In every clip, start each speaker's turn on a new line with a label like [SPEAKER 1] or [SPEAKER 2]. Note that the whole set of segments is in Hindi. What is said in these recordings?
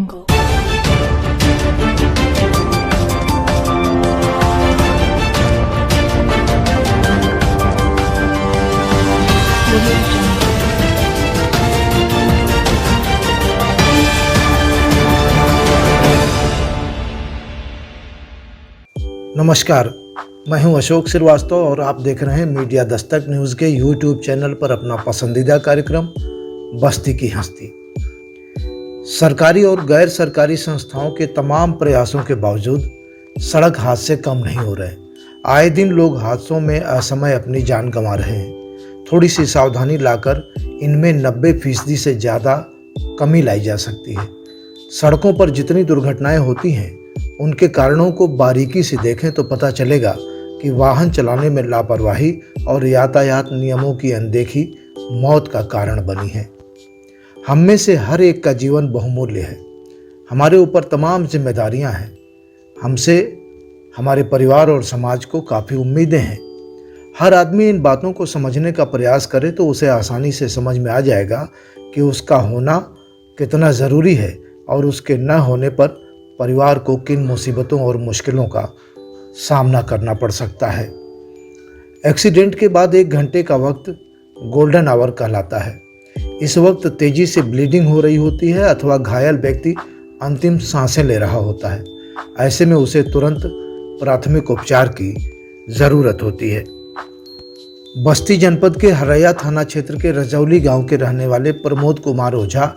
[SPEAKER 1] नमस्कार, मैं हूं अशोक श्रीवास्तव और आप देख रहे हैं मीडिया दस्तक न्यूज़ के यूट्यूब चैनल पर अपना पसंदीदा कार्यक्रम बस्ती की हस्ती। सरकारी और गैर सरकारी संस्थाओं के तमाम प्रयासों के बावजूद सड़क हादसे कम नहीं हो रहे। आए दिन लोग हादसों में असमय अपनी जान गंवा रहे हैं। थोड़ी सी सावधानी लाकर इनमें 90% से ज़्यादा कमी लाई जा सकती है। सड़कों पर जितनी दुर्घटनाएं होती हैं उनके कारणों को बारीकी से देखें तो पता चलेगा कि वाहन चलाने में लापरवाही और यातायात नियमों की अनदेखी मौत का कारण बनी है। हम में से हर एक का जीवन बहुमूल्य है। हमारे ऊपर तमाम जिम्मेदारियां हैं। हमसे हमारे परिवार और समाज को काफ़ी उम्मीदें हैं। हर आदमी इन बातों को समझने का प्रयास करे तो उसे आसानी से समझ में आ जाएगा कि उसका होना कितना ज़रूरी है और उसके न होने पर परिवार को किन मुसीबतों और मुश्किलों का सामना करना पड़ सकता है। एक्सीडेंट के बाद 1 घंटे का वक्त गोल्डन आवर कहलाता है। इस वक्त तेजी से ब्लीडिंग हो रही होती है अथवा घायल व्यक्ति अंतिम सांसें ले रहा होता है। ऐसे में उसे तुरंत प्राथमिक उपचार की ज़रूरत होती है। बस्ती जनपद के हरैया थाना क्षेत्र के रजौली गांव के रहने वाले प्रमोद कुमार ओझा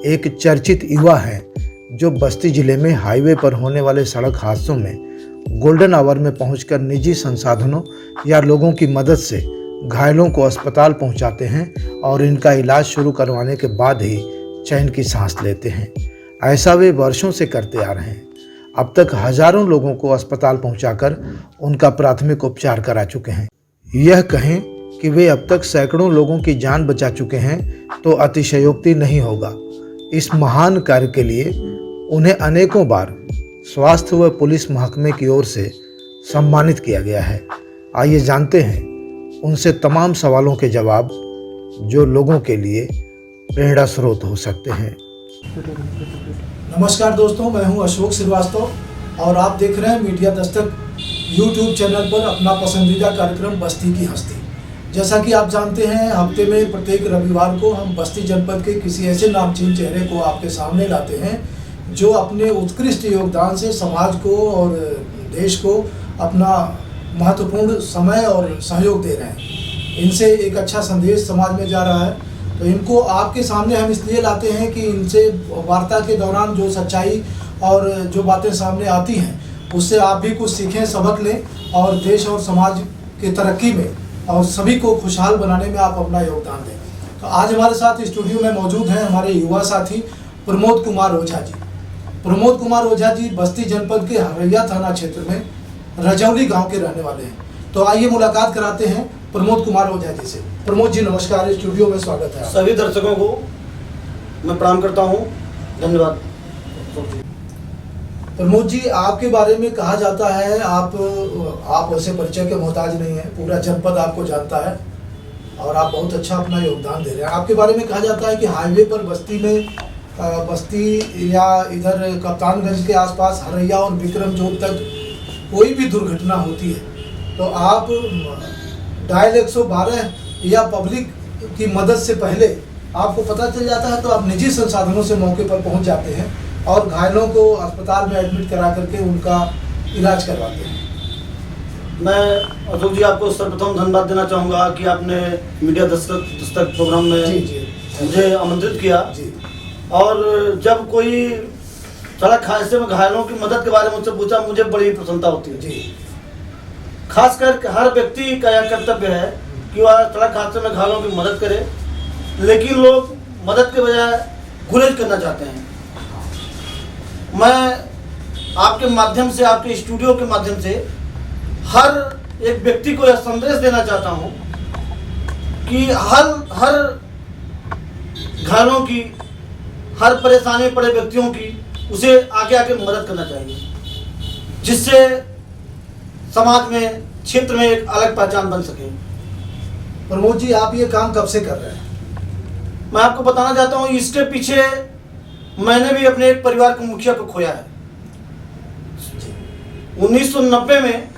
[SPEAKER 1] एक चर्चित युवा हैं जो बस्ती जिले में हाईवे पर होने वाले सड़क हादसों में गोल्डन आवर में पहुंचकर निजी संसाधनों या लोगों की मदद से घायलों को अस्पताल पहुंचाते हैं और इनका इलाज शुरू करवाने के बाद ही चैन की सांस लेते हैं। ऐसा वे वर्षों से करते आ रहे हैं। अब तक हजारों लोगों को अस्पताल पहुंचाकर उनका प्राथमिक उपचार करा चुके हैं। यह कहें कि वे अब तक सैकड़ों लोगों की जान बचा चुके हैं तो अतिशयोक्ति नहीं होगा। इस महान कार्य के लिए उन्हें अनेकों बार स्वास्थ्य व पुलिस महकमे की ओर से सम्मानित किया गया है। आइए जानते हैं उनसे तमाम सवालों के जवाब जो लोगों के लिए प्रेरणा स्रोत हो सकते हैं।
[SPEAKER 2] नमस्कार दोस्तों, मैं हूं अशोक श्रीवास्तव और आप देख रहे हैं मीडिया दस्तक यूट्यूब चैनल पर अपना पसंदीदा कार्यक्रम बस्ती की हस्ती। जैसा कि आप जानते हैं, हफ्ते में प्रत्येक रविवार को हम बस्ती जनपद के किसी ऐसे नामचीन चेहरे को आपके सामने लाते हैं जो अपने उत्कृष्ट योगदान से समाज को और देश को अपना महत्वपूर्ण समय और सहयोग दे रहे हैं। इनसे एक अच्छा संदेश समाज में जा रहा है, तो इनको आपके सामने हम इसलिए लाते हैं कि इनसे वार्ता के दौरान जो सच्चाई और जो बातें सामने आती हैं उससे आप भी कुछ सीखें, सबक लें और देश और समाज की तरक्की में और सभी को खुशहाल बनाने में आप अपना योगदान दें। तो आज हमारे साथ स्टूडियो में मौजूद हैं हमारे युवा साथी प्रमोद कुमार ओझा जी। प्रमोद कुमार ओझा जी बस्ती जनपद के हरैया थाना क्षेत्र में रजौली गांव के रहने वाले हैं। तो आइए मुलाकात कराते हैं प्रमोद कुमार ओझा जी से। प्रमोद जी नमस्कार, स्टूडियो में स्वागत है।
[SPEAKER 3] सभी दर्शकों को मैं प्रणाम करता हूं, धन्यवाद।
[SPEAKER 2] प्रमोद जी, आपके बारे में कहा जाता है आप वैसे परिचय के मोहताज नहीं हैं, पूरा जनपद आपको जानता है और आप बहुत अच्छा अपना योगदान दे रहे हैं। आपके बारे में कहा जाता है कि हाईवे पर बस्ती या इधर कप्तानगंज के आसपास हरैया और विक्रम जोत तक कोई भी दुर्घटना होती है तो आप डायल 112 या पब्लिक की मदद से पहले आपको पता चल जाता है तो आप निजी संसाधनों से मौके पर पहुंच जाते हैं और घायलों को अस्पताल में एडमिट करा करके उनका इलाज करवाते हैं।
[SPEAKER 3] मैं अशोक जी आपको सर्वप्रथम धन्यवाद देना चाहूँगा कि आपने मीडिया दस्तक प्रोग्राम में मुझे आमंत्रित किया जी। और जब कोई सड़क हादसे में घायलों की मदद के बारे में मुझसे पूछा, मुझे बड़ी प्रसन्नता होती है जी। खासकर हर व्यक्ति का यह कर्तव्य है कि वह सड़क हादसे में घायलों की मदद करे, लेकिन लोग मदद के बजाय गुरेज करना चाहते हैं। मैं आपके माध्यम से, आपके स्टूडियो के माध्यम से हर एक व्यक्ति को यह संदेश देना चाहता हूं कि हर घायलों की, हर परेशानी पड़े व्यक्तियों की उसे आके मदद करना चाहिए, जिससे समाज में, क्षेत्र में एक अलग पहचान बन सके।
[SPEAKER 2] प्रमोद जी, आप ये काम कब से कर रहे हैं?
[SPEAKER 3] मैं आपको बताना चाहता हूँ, इसके पीछे मैंने भी अपने एक परिवार के मुखिया को खोया है। 1990 में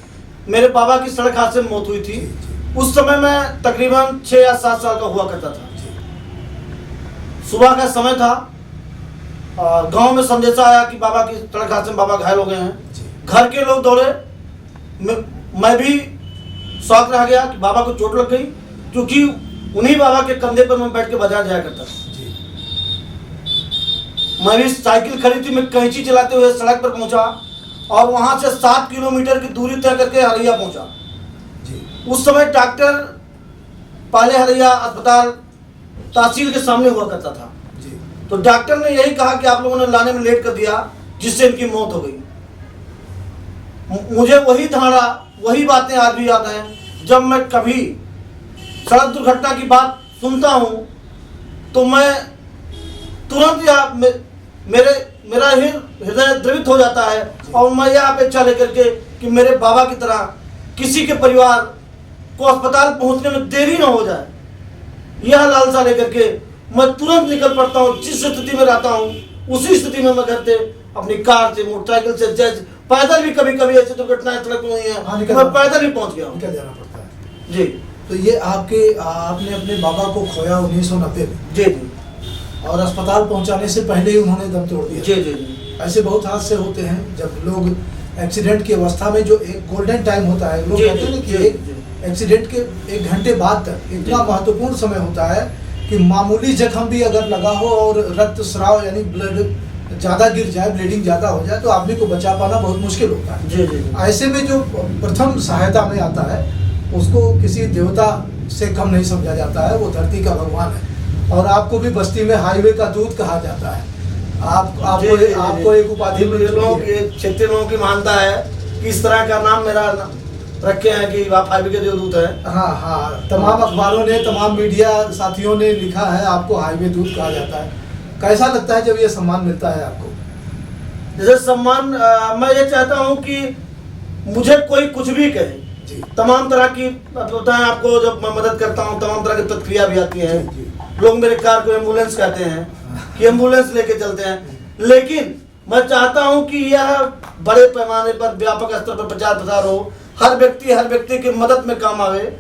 [SPEAKER 3] मेरे बाबा की सड़क हादसे में मौत हुई थी। उस समय मैं तकरीबन 6 या 7 साल का हुआ करता था। सुबह का समय था, गांव में संदेशा आया कि बाबा की सड़क हादसे में बाबा घायल हो गए हैं। घर के लोग दौड़े, मैं भी शौक रह गया कि बाबा को चोट लग गई, क्योंकि उन्हीं बाबा के कंधे पर मैं बैठ के बाजार जाया करता था। मैं भी साइकिल खड़ी थी, मैं कैंची चलाते हुए सड़क पर पहुंचा और वहां से 7 किलोमीटर की दूरी तय करके हरैया पहुंचा। उस समय डॉक्टर पहले हरैया अस्पताल तहसील के सामने हुआ करता था। तो डॉक्टर ने यही कहा कि आप लोगों ने लाने में लेट कर दिया, जिससे इनकी मौत हो गई। मुझे वही धारा, वही बातें आज भी याद हैं। जब मैं कभी सड़क दुर्घटना की बात सुनता हूं तो मैं तुरंत मेरा हृदय द्रवित हो जाता है और मैं यह अपेक्षा लेकर के कि मेरे बाबा की तरह किसी के परिवार को अस्पताल पहुंचने में देरी ना हो जाए, यह लालसा लेकर के मैं तुरंत निकल पड़ता हूँ। जिस स्थिति में रहता हूँ उसी स्थिति में मैं घर से, अपनी कार से, मोटरसाइकिल से, जैसे पैदल भी कभी कभी ऐसी दुर्घटनाएं सड़क में हुई हैं, मैं पैदल ही पहुंच गया हूँ।
[SPEAKER 2] निकल जाना पड़ता है
[SPEAKER 3] जी।
[SPEAKER 2] तो ये आपने अपने बाबा को खोया 1990 में।
[SPEAKER 3] जी जी।
[SPEAKER 2] और अस्पताल पहुंचाने से पहले ही उन्होंने दम तोड़ दिया।
[SPEAKER 3] जी जी जी।
[SPEAKER 2] ऐसे बहुत हादसे होते हैं जब लोग एक्सीडेंट की अवस्था में, जो एक गोल्डन टाइम होता है, लोग कहते हैं कि एक एक्सीडेंट के 1 घंटे बाद तक इतना महत्वपूर्ण समय होता है कि मामूली जख्म भी अगर लगा हो और रक्त स्राव यानी ब्लड ज़्यादा गिर जाए, ब्लीडिंग ज़्यादा हो जाए, तो आदमी को बचा पाना बहुत मुश्किल होता है।
[SPEAKER 3] जी जी।
[SPEAKER 2] ऐसे में जो प्रथम सहायता में आता है उसको किसी देवता से कम नहीं समझा जाता है, वो धरती का भगवान है। और आपको भी बस्ती में हाईवे का दूध कहा जाता है। आपको एक उपाधि मिली है।
[SPEAKER 3] क्षेत्रीय लोगों की मानता है कि इस तरह का नाम मेरा रखे हैं कि आप हाईवे के देवदूत हैं।
[SPEAKER 2] हाँ, तमाम अखबारों ने, तमाम मीडिया साथियों ने लिखा है आपको हाईवे दूध कहा जाता है। कैसा लगता है जब ये सम्मान मिलता है आपको?
[SPEAKER 3] जैसे सम्मान, मैं ये चाहता हूँ कि मुझे कोई कुछ भी कहे, तमाम तरह की बताएं आपको, जब मैं मदद करता हूँ तमाम तरह की प्रतिक्रिया भी आती है। लोग मेरे कार को एम्बुलेंस कहते हैं कि एम्बुलेंस लेके चलते हैं, लेकिन मैं चाहता हूं कि यह बड़े पैमाने पर, व्यापक स्तर पर प्रचार प्रसार हो, हर व्यक्ति की मदद में काम आवे,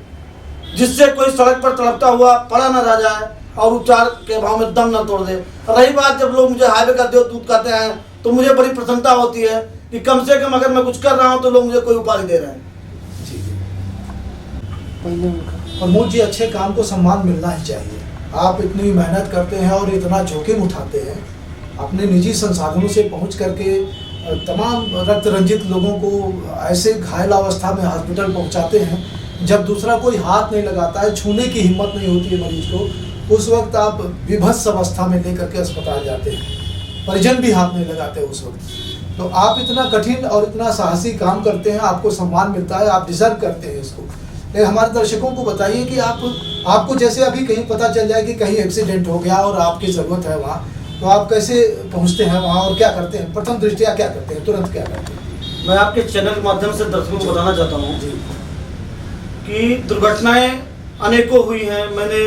[SPEAKER 3] जिससे कोई सड़क पर तड़पता हुआ पड़ा न रह जाए और उपचार के अभाव में दम न तोड़ दे। रही बात जब लोग मुझे हाईवे का देवदूत कहते हैं तो मुझे बड़ी प्रसन्नता होती है कि कम से कम अगर मैं कुछ कर रहा हूं तो लोग मुझे कोई उपाधि दे रहे हैं।
[SPEAKER 2] प्रमोद जी, अच्छे काम को सम्मान मिलना ही चाहिए। आप इतनी मेहनत करते हैं और इतना जोखिम उठाते हैं, अपने निजी संसाधनों से पहुंच करके तमाम रक्त रंजित लोगों को ऐसे घायल अवस्था में हॉस्पिटल पहुंचाते हैं जब दूसरा कोई हाथ नहीं लगाता है, छूने की हिम्मत नहीं होती है मरीज को। उस वक्त आप विभत्स अवस्था में लेकर के अस्पताल जाते हैं, परिजन भी हाथ नहीं लगाते उस वक्त। तो आप इतना कठिन और इतना साहसी काम करते हैं, आपको सम्मान मिलता है, आप डिजर्व करते हैं इसको। हमारे दर्शकों को बताइए कि आपको जैसे अभी कहीं पता चल जाए कि कहीं एक्सीडेंट हो गया और आपकी ज़रूरत है वहाँ, तो आप कैसे पहुँचते हैं वहाँ और क्या करते हैं? प्रथम दृष्टया क्या करते हैं, तुरंत क्या करते हैं?
[SPEAKER 3] मैं आपके चैनल के माध्यम से दर्शकों को बताना चाहता हूँ कि दुर्घटनाएं अनेकों हुई हैं। मैंने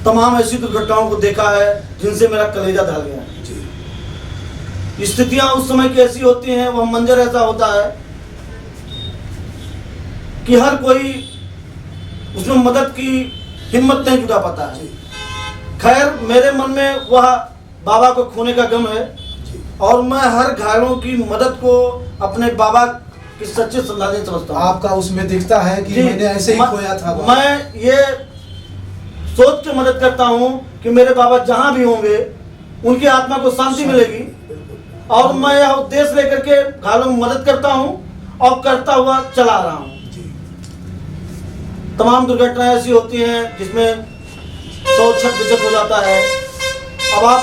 [SPEAKER 3] तमाम ऐसी दुर्घटनाओं को देखा है जिनसे मेरा कलेजा ढल गया है। स्थितियाँ उस समय की ऐसी होती हैं, वह मंजर ऐसा होता है कि हर कोई उसमें मदद की हिम्मत नहीं जुटा पाता है। खैर, मेरे मन में वह बाबा को खोने का गम है और मैं हर घायलों की मदद को अपने बाबा की सच्ची श्रद्धांजलि समझता हूँ।
[SPEAKER 2] आपका उसमें दिखता है कि मैंने ऐसे ही खोया था।
[SPEAKER 3] मैं ये सोच के मदद करता हूँ कि मेरे बाबा जहाँ भी होंगे उनकी आत्मा को शांति मिलेगी, और मैं यह उद्देश्य लेकर के घायलों में मदद करता हूँ और करता हुआ चला रहा हूँ। तमाम दुर्घटनाएं ऐसी होती हैं जिसमें 100 हो जाता है। अब आप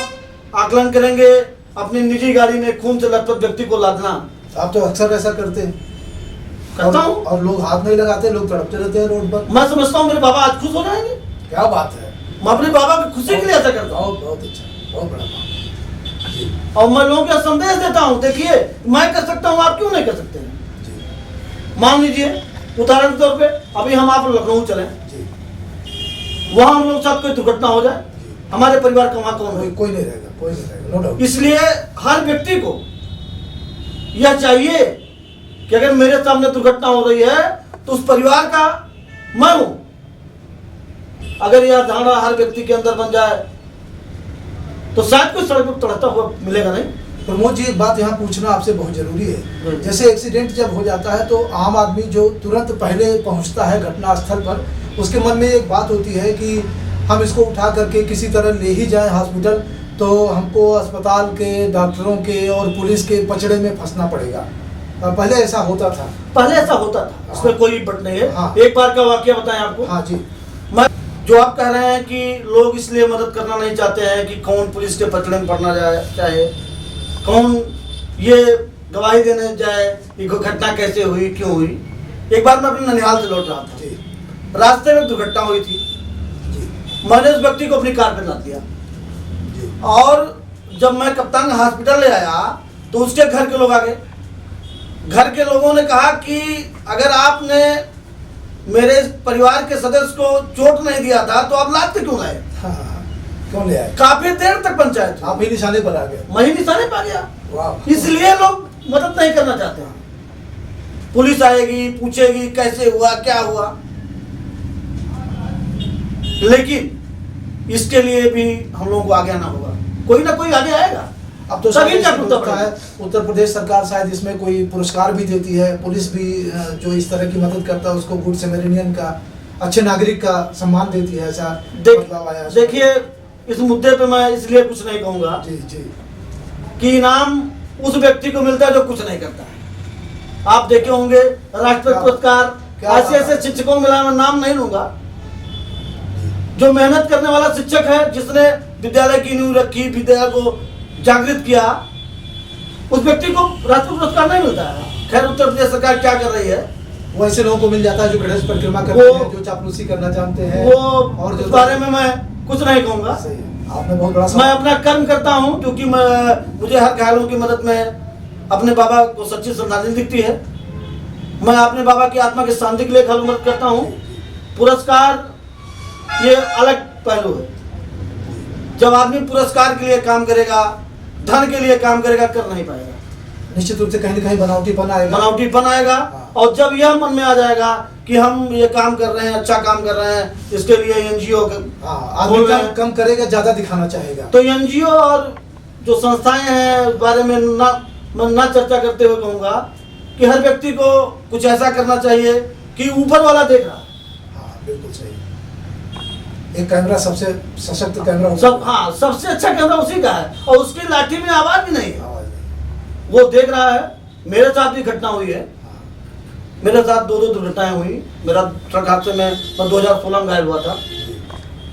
[SPEAKER 3] आकलन करेंगे, अपनी निजी गाड़ी में खून से लथपथ व्यक्ति को लादना।
[SPEAKER 2] आप तो अक्सर ऐसा करते हैं।
[SPEAKER 3] करता हूँ।
[SPEAKER 2] और लोग हाथ नहीं लगाते, लोग तड़पते रहते हैं रोड पर।
[SPEAKER 3] मैं समझता हूँ मेरे बाबा आज खुश हो जाएंगे।
[SPEAKER 2] क्या बात है,
[SPEAKER 3] मैं अपने बाबा की खुशी के लिए ऐसा करता हूँ।
[SPEAKER 2] बहुत अच्छा, बहुत बड़ा बात।
[SPEAKER 3] और मैं लोगों को संदेश देता हूँ, देखिए मैं कर सकता हूँ, आप क्यों नहीं कर सकते हैं? मान लीजिए उदाहरण के तौर पे अभी हम आप लखनऊ चले, वहाँ हम लोग साथ कोई दुर्घटना हो जाए, हमारे परिवार का वहाँ कौन हो?
[SPEAKER 2] कोई नहीं रहेगा। कोई नहीं रहेगा, नो डाउट।
[SPEAKER 3] इसलिए हर व्यक्ति को यह चाहिए कि अगर मेरे सामने दुर्घटना हो रही है तो उस परिवार का मैं हूं। अगर यह धारणा हर व्यक्ति के अंदर बन जाए तो शायद कोई सड़क पर तड़पता हुआ मिलेगा नहीं।
[SPEAKER 2] प्रमोद जी, एक बात यहाँ पूछना आपसे बहुत जरूरी है। जैसे एक्सीडेंट जब हो जाता है तो आम आदमी जो तुरंत पहले पहुँचता है घटना स्थल पर, उसके मन में एक बात होती है कि हम इसको उठा करके किसी तरह ले ही जाएं हॉस्पिटल, तो हमको अस्पताल के, डॉक्टरों के और पुलिस के पचड़े में फंसना पड़ेगा। पहले ऐसा होता था।
[SPEAKER 3] पहले ऐसा होता था, इसमें कोई बट नहीं है।
[SPEAKER 2] हाँ।
[SPEAKER 3] एक बार का वाकया बताएं आपको।
[SPEAKER 2] हाँ जी।
[SPEAKER 3] मैं जो आप कह रहे हैं कि लोग इसलिए मदद करना नहीं चाहते हैं कि कौन पुलिस के पचड़े में पड़ना चाहे, कौन ये गवाही देने जाए कि घटना कैसे हुई, क्यों हुई। एक बार मैं अपने ननिहाल से लौट रहा था
[SPEAKER 2] जी
[SPEAKER 3] रास्ते में दुर्घटना हुई थी।
[SPEAKER 2] जी
[SPEAKER 3] मैंने उस व्यक्ति को अपनी कार पे लाद दिया
[SPEAKER 2] जी
[SPEAKER 3] और जब मैं कप्तान हॉस्पिटल ले आया तो उसके घर के लोग आ गए। घर के लोगों ने कहा कि अगर आपने मेरे परिवार के सदस्य को चोट नहीं दिया था तो आप लाद के क्यों लाए।
[SPEAKER 2] हाँ, क्यों ले आए?
[SPEAKER 3] काफी देर तक पंचायत
[SPEAKER 2] आप ही निशाने पर आ गए।
[SPEAKER 3] मैं ही निशाने पा गया।
[SPEAKER 2] वाह।
[SPEAKER 3] इसलिए लोग मदद नहीं करना चाहते हैं। पुलिस आएगी, पूछेगी कैसे हुआ, क्या हुआ, लेकिन इसके लिए भी हम लोगों को आगे आना होगा। कोई ना कोई आगे आएगा।
[SPEAKER 2] अब तो
[SPEAKER 3] सभी
[SPEAKER 2] शायद
[SPEAKER 3] जागरूकता
[SPEAKER 2] लगता है उत्तर प्रदेश सरकार शायद इसमें कोई पुरस्कार भी देती है। पुलिस भी जो इस तरह की मदद करता है उसको गुड सैमरियन का, अच्छे नागरिक का सम्मान देती है। ऐसा बदलाव आया है।
[SPEAKER 3] देखिए, इस मुद्दे पे मैं इसलिए कुछ नहीं कहूंगा
[SPEAKER 2] जी जी
[SPEAKER 3] कि इनाम उस व्यक्ति को मिलता है जो कुछ नहीं करता है। आप देखे होंगे राष्ट्रपति
[SPEAKER 2] क्या
[SPEAKER 3] पुरस्कार ऐसे ऐसे शिक्षकों को मिला, मैं नाम नहीं लूंगा। जो मेहनत करने वाला शिक्षक है, जिसने विद्यालय की नींव रखी, विद्यालय को जागृत किया, उस व्यक्ति को राष्ट्रपति पुरस्कार नहीं मिलता है। खैर, उत्तर प्रदेश सरकार क्या कर रही है,
[SPEAKER 2] वो ऐसे लोगों को मिल जाता है जो गणेश परिक्रमा करते हैं, जो चापलूसी करना जानते हैं।
[SPEAKER 3] वो
[SPEAKER 2] और
[SPEAKER 3] इस
[SPEAKER 2] जो
[SPEAKER 3] बारे में मैं कुछ नहीं कहूंगा।
[SPEAKER 2] सही है। आपने बहुत बड़ा
[SPEAKER 3] मैं अपना कर्म करता हूं, क्योंकि मुझे हर घायलों की मदद में अपने बाबा को सच्ची श्रद्धांजलि दिखती है। मैं अपने बाबा की आत्मा की शांति के लिए घायलों की मदद करता हूं। पुरस्कार ये अलग पहलू है। जब आदमी पुरस्कार के लिए काम करेगा, धन के लिए काम करेगा, कर नहीं पाएगा।
[SPEAKER 2] निश्चित रूप से कहीं न कहीं बनावटीपन आएगा।
[SPEAKER 3] बनावटीपन आएगा। और जब यह मन में आ जाएगा कि हम ये काम कर रहे हैं, अच्छा काम कर रहे हैं, इसके लिए एनजीओ
[SPEAKER 2] आदमी कम करेगा, ज्यादा दिखाना चाहेगा।
[SPEAKER 3] तो एनजीओ और जो संस्थाएं हैं उस बारे में ना चर्चा करते हुए कहूंगा कि हर व्यक्ति को कुछ ऐसा करना चाहिए कि ऊपर वाला देख रहा है।
[SPEAKER 2] हाँ, बिल्कुल सही। एक कैमरा सबसे सशक्त कैमरा
[SPEAKER 3] हाँ, सबसे अच्छा कैमरा उसी का है और उसकी लाठी में आवाज भी नहीं है।
[SPEAKER 2] आवाज नहीं।
[SPEAKER 3] वो देख रहा है। मेरे साथ भी घटना हुई है। मेरे साथ दो दुर्घटनाएं हुई। मेरा ट्रक हादसे में 2016 में घायल हुआ था।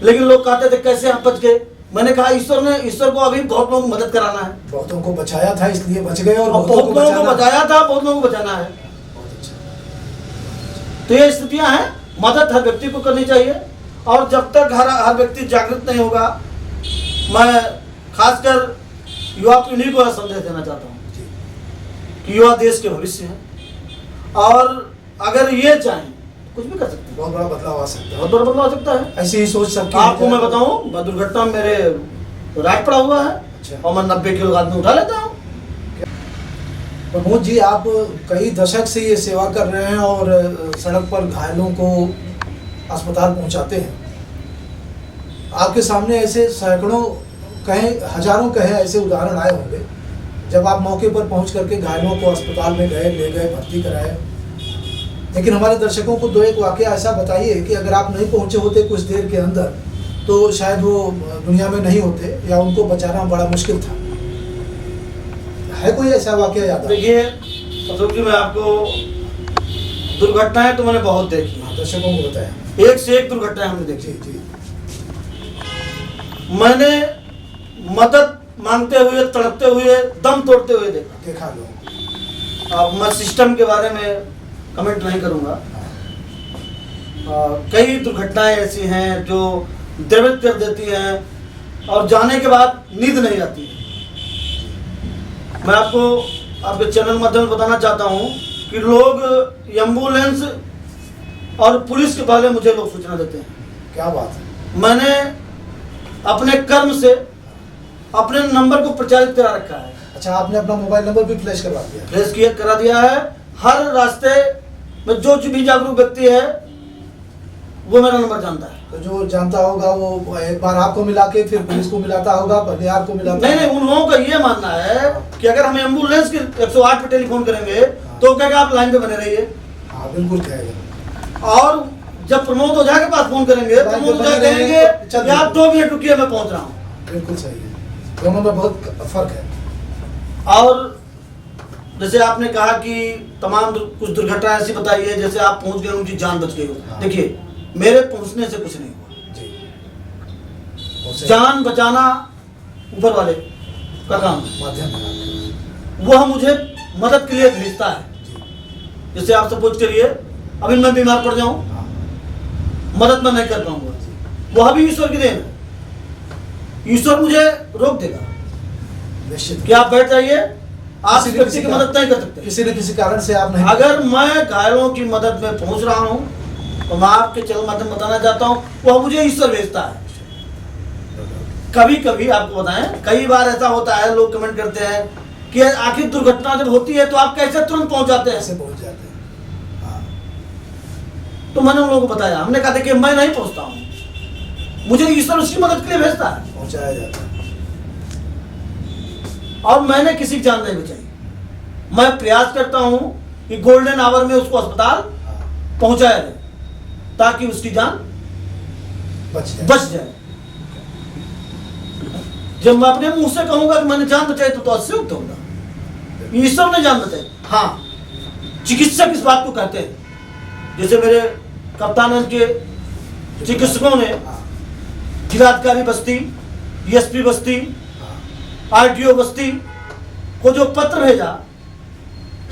[SPEAKER 3] लेकिन लोग कहते थे कैसे आप बच गए। मैंने कहा ईश्वर को अभी बहुत लोगों को मदद कराना है।
[SPEAKER 2] बहुतों को बचाया था इसलिए बच गए, और
[SPEAKER 3] बहुत लोगों को बचाया था, बहुत लोगों को बचाना है।
[SPEAKER 2] बहुत अच्छा।
[SPEAKER 3] तो ये स्थितियां हैं। मदद हर व्यक्ति को करनी चाहिए और जब तक हर व्यक्ति जागृत नहीं होगा, मैं खासकर युवा पीढ़ी को संदेश देना चाहता हूँ कि युवा देश के भविष्य हैं और अगर ये चाहें कुछ भी कर सकते हैं।
[SPEAKER 2] बहुत बड़ा बदलाव आ सकता है।
[SPEAKER 3] बहुत बड़ा बदलाव आ सकता है।
[SPEAKER 2] ऐसी ही सोच सकती
[SPEAKER 3] आपको मैं बताऊं, दुर्घटना में मेरे राइट पड़ा हुआ है।
[SPEAKER 2] अच्छा।
[SPEAKER 3] और मैं 90 किलो आदमी उठा लेता हूँ।
[SPEAKER 2] प्रमोद जी, आप कई दशक से ये सेवा कर रहे हैं और सड़क पर घायलों को अस्पताल पहुंचाते हैं। आपके सामने ऐसे सैकड़ों कहें, हजारों कहें, ऐसे उदाहरण आए होंगे जब आप मौके पर पहुंच करके घायलों को अस्पताल में गए, ले गए, भर्ती कराए। लेकिन हमारे दर्शकों को दो एक वाकया ऐसा बताइए कि अगर आप नहीं पहुंचे होते कुछ देर के अंदर तो शायद वो दुनिया में नहीं होते या उनको बचाना बड़ा मुश्किल था। है कोई ऐसा वाकया याद?
[SPEAKER 3] देखिए अशोक जी, मैं आपको दुर्घटनाएं तो मैंने बहुत देखी।
[SPEAKER 2] दर्शकों को बताया।
[SPEAKER 3] एक से एक दुर्घटनाएं हमने देखी।
[SPEAKER 2] जी।
[SPEAKER 3] मैंने मदद मांगते हुए, तड़पते हुए, दम तोड़ते हुए
[SPEAKER 2] देखा लोग।
[SPEAKER 3] अब मैं सिस्टम के बारे में कमेंट नहीं करूंगा। कई दुर्घटनाएं ऐसी हैं जो द्रवित कर देती हैं और जाने के बाद नींद नहीं आती। मैं आपको आपके चैनल माध्यम से बताना चाहता हूं कि लोग एम्बुलेंस और पुलिस के पहले मुझे लोग सूचना देते हैं।
[SPEAKER 2] क्या बात है।
[SPEAKER 3] मैंने अपने कर्म से अपने नंबर को प्रचारित करा रखा है।
[SPEAKER 2] अच्छा, आपने अपना मोबाइल नंबर भी फ्लैश करवा दिया?
[SPEAKER 3] फ्लैश किया करा दिया है। हर रास्ते में जो भी जागरूक व्यक्ति है वो मेरा नंबर जानता है।
[SPEAKER 2] तो जो जानता होगा वो एक बार आपको मिला के फिर पुलिस को मिलाता होगा, पहले आपको मिलाता
[SPEAKER 3] नहीं, उन लोगों का ये मानना है कि अगर हम एम्बुलेंस के 108 पे टेलीफोन करेंगे तो कहेगा आप लाइन पे बने रहिए।
[SPEAKER 2] हाँ बिल्कुल कहेगा।
[SPEAKER 3] और जब प्रमोद ओझा के पास फोन करेंगे, प्रमोद ओझा कहेंगे कि आप 2 मिनट रुकिए, मैं पहुंच रहा हूँ।
[SPEAKER 2] बिल्कुल सही है, दोनों में बहुत फर्क है।
[SPEAKER 3] और जैसे आपने कहा कि तमाम कुछ दुर्घटना ऐसी बताई है जैसे आप पहुंच गए, उनकी जान बच गई हो।
[SPEAKER 2] हाँ।
[SPEAKER 3] देखिए, मेरे पहुंचने से कुछ नहीं हुआ
[SPEAKER 2] जी।
[SPEAKER 3] जान बचाना ऊपर वाले का काम है।
[SPEAKER 2] माध्यम है।
[SPEAKER 3] वह मुझे मदद के लिए भेजता है। जैसे आप सपोज करिए अभी मैं बीमार पड़ जाऊं,
[SPEAKER 2] हाँ।
[SPEAKER 3] मदद मैं नहीं कर पाऊंगा, वह भी ईश्वर की देन है। ईश्वर मुझे रोक देगा
[SPEAKER 2] निश्चित
[SPEAKER 3] कि आप बैठ जाइए, आप
[SPEAKER 2] किसी न
[SPEAKER 3] व्यक्ति
[SPEAKER 2] किसी
[SPEAKER 3] की मदद नहीं कर सकते।
[SPEAKER 2] किसी न किसी कारण से आप नहीं।
[SPEAKER 3] अगर मैं घायलों की मदद में पहुंच रहा हूं तो मैं आपके चल माध्यम बताना चाहता हूं, वह मुझे ईश्वर भेजता है। कभी कभी आपको बताएं, कई बार ऐसा होता है, लोग कमेंट करते हैं कि आखिर दुर्घटना जब होती है तो आप कैसे तुरंत पहुंच जाते हैं?
[SPEAKER 2] ऐसे पहुंच जाते हैं। हाँ।
[SPEAKER 3] तो मैंने उन लोगों को बताया, हमने कहा देखिए मैं नहीं पहुंचता हूं, मुझे ईश्वर उसकी मदद के लिए भेजता है।
[SPEAKER 2] पहुंचाया जाता है।
[SPEAKER 3] और मैंने किसी की जान नहीं बचाई। मैं प्रयास करता हूं कि गोल्डन आवर में उसको अस्पताल पहुंचाया जाए ताकि उसकी जान बच जाए। जब मैं अपने मुंह से कहूंगा कि मैंने जान बचाई तो अतिशयोक्ति होगा। ईश्वर ने जान बचाई। हाँ, चिकित्सक इस बात को कहते हैं, जैसे मेरे कप्तानगंज के चिकित्सकों ने जिलाधिकारी बस्ती, एसपी बस्ती, आरटीओ बस्ती को जो पत्र भेजा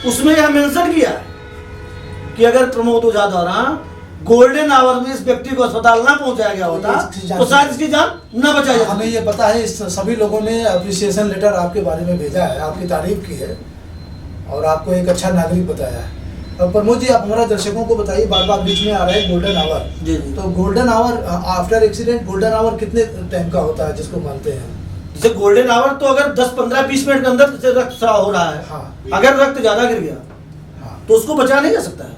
[SPEAKER 3] उसमें यह मेंशन किया है कि अगर प्रमोद ओझा द्वारा गोल्डन आवर में इस व्यक्ति को अस्पताल ना पहुंचाया गया होता तो शायद इसकी जान न बचाई जाती।
[SPEAKER 2] हमें ये पता है, इस सभी लोगों ने अप्रिसिएशन लेटर आपके बारे में भेजा है, आपकी तारीफ की है और आपको एक अच्छा नागरिक बताया है। अब प्रमोद जी, आप हमारा दर्शकों को बताइए, बार बार बीच में आ रहा है गोल्डन आवर।
[SPEAKER 3] जी।
[SPEAKER 2] तो golden hour after accident golden hour कितने टाइम का होता है जिसको मानते हैं?
[SPEAKER 3] जैसे गोल्डन आवर तो अगर 10, 15, 20 मिनट के अंदर जैसे रक्त स्राव हो रहा है,
[SPEAKER 2] हाँ।
[SPEAKER 3] अगर रक्त ज्यादा गिर गया
[SPEAKER 2] हाँ।
[SPEAKER 3] तो उसको बचा नहीं जा सकता है।